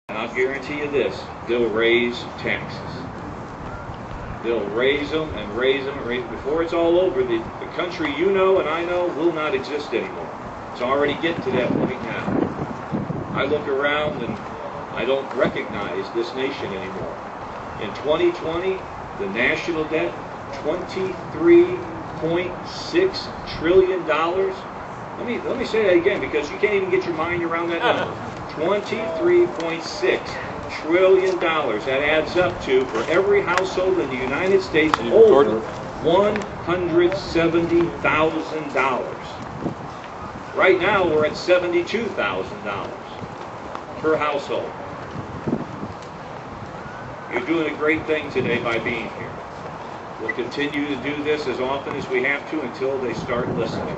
And I'll guarantee you this, they'll raise taxes. They'll raise them and raise them and raise them. Before it's all over, the country you know and I know will not exist anymore. It's already getting to that point now. I look around and I don't recognize this nation anymore. In 2020, the national debt, $23.6 trillion. Let me say that again, because you can't even get your mind around that number. $23.6 trillion. That adds up to, for every household in the United States, over $170,000. Right now, we're at $72,000 per household. You're doing a great thing today by being here. We'll continue to do this as often as we have to until they start listening.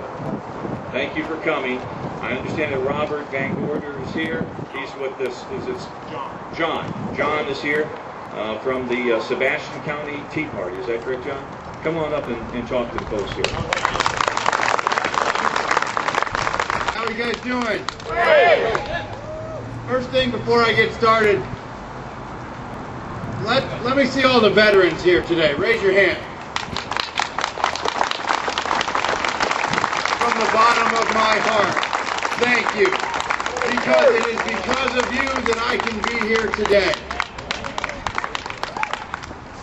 Thank you for coming. I understand that Robert Van Gorder is here. He's with this, John. John is here from the Sebastian County Tea Party. Is that correct, John? Come on up and talk to the folks here. How are you guys doing? Great! First thing before I get started, let me see all the veterans here today. Raise your hand. From the bottom of my heart, thank you. Because it is because of you that I can be here today.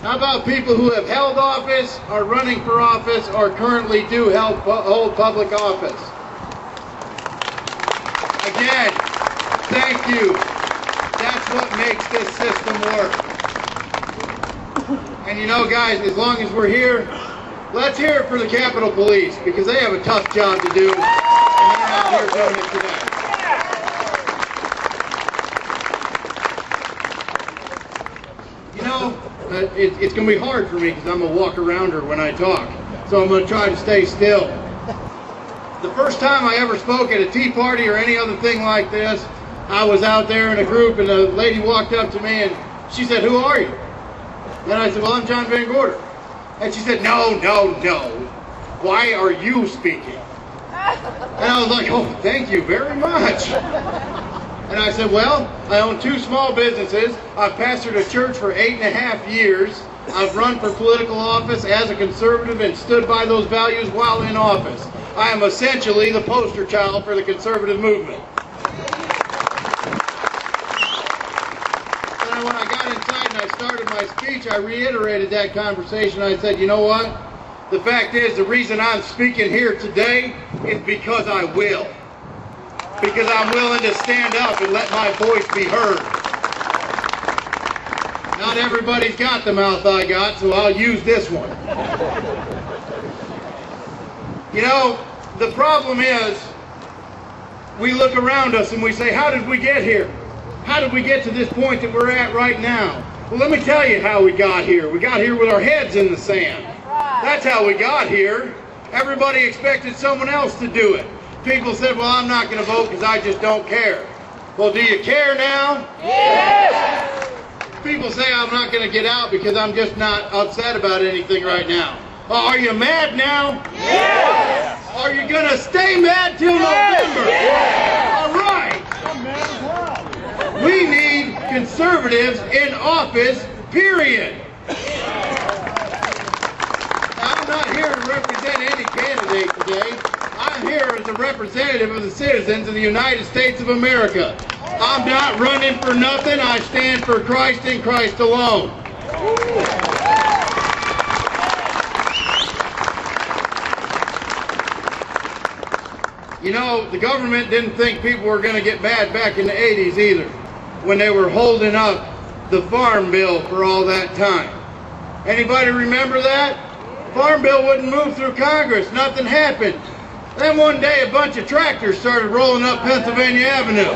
How about people who have held office, are running for office, or currently do hold public office? Again, thank you. That's what makes this system work. And you know, guys, as long as we're here, let's hear it for the Capitol Police, because they have a tough job to do, and they're out here doing it today. You know, it's going to be hard for me because I'm going to walk around her when I talk, so I'm going to try to stay still. The first time I ever spoke at a tea party or any other thing like this, I was out there in a group, and a lady walked up to me and she said, "Who are you?" And I said, "Well, I'm John Van Gorder." And she said, no. Why are you speaking? And I was like, "Oh, thank you very much." And I said, "Well, I own 2 small businesses. I've pastored a church for 8.5 years. I've run for political office as a conservative and stood by those values while in office. I am essentially the poster child for the conservative movement." And when I got inside and I started my speech, I reiterated that conversation. I said, "You know what? The fact is, the reason I'm speaking here today is because I will. Because I'm willing to stand up and let my voice be heard. Not everybody's got the mouth I got, so I'll use this one." You know, the problem is, we look around us and we say, how did we get here? How did we get to this point that we're at right now? Well, let me tell you how we got here. We got here with our heads in the sand. That's how we got here. Everybody expected someone else to do it. People said, "Well, I'm not going to vote because I just don't care." Well, do you care now? Yes! People say, "I'm not going to get out because I'm just not upset about anything right now." Well, are you mad now? Yes! Are you going to stay mad till November? Yes! All right. We need conservatives in office, period. Now, I'm not here to represent any candidate today. I'm here as a representative of the citizens of the United States of America. I'm not running for nothing. I stand for Christ and Christ alone. You know, the government didn't think people were going to get bad back in the 80s either, when they were holding up the Farm Bill for all that time. Anybody remember that? Farm Bill wouldn't move through Congress. Nothing happened. Then one day a bunch of tractors started rolling up Pennsylvania Avenue.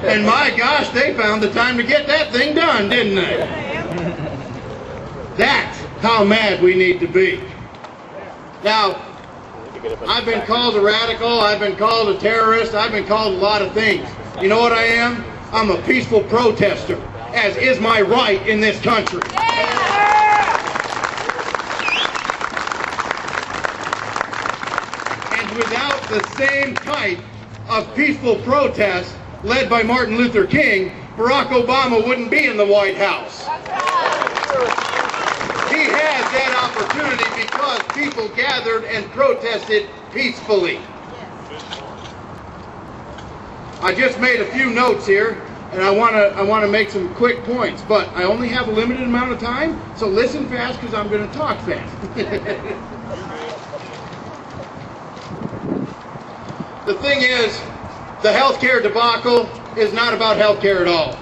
And my gosh, they found the time to get that thing done, didn't they? That's how mad we need to be. Now, I've been called a radical, I've been called a terrorist, I've been called a lot of things. You know what I am? I'm a peaceful protester, as is my right in this country. And without the same type of peaceful protest led by Martin Luther King, Barack Obama wouldn't be in the White House. He had that opportunity because people gathered and protested peacefully. I just made a few notes here, and I want to make some quick points, but I only have a limited amount of time, so listen fast because I'm going to talk fast. The thing is, the healthcare debacle is not about healthcare at all.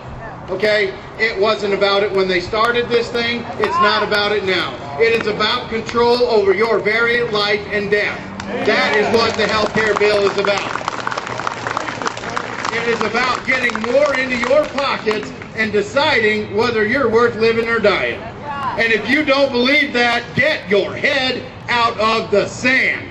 Okay? It wasn't about it when they started this thing. It's not about it now. It is about control over your very life and death. That is what the healthcare bill is about. It is about getting more into your pockets and deciding whether you're worth living or dying. And if you don't believe that, get your head out of the sand.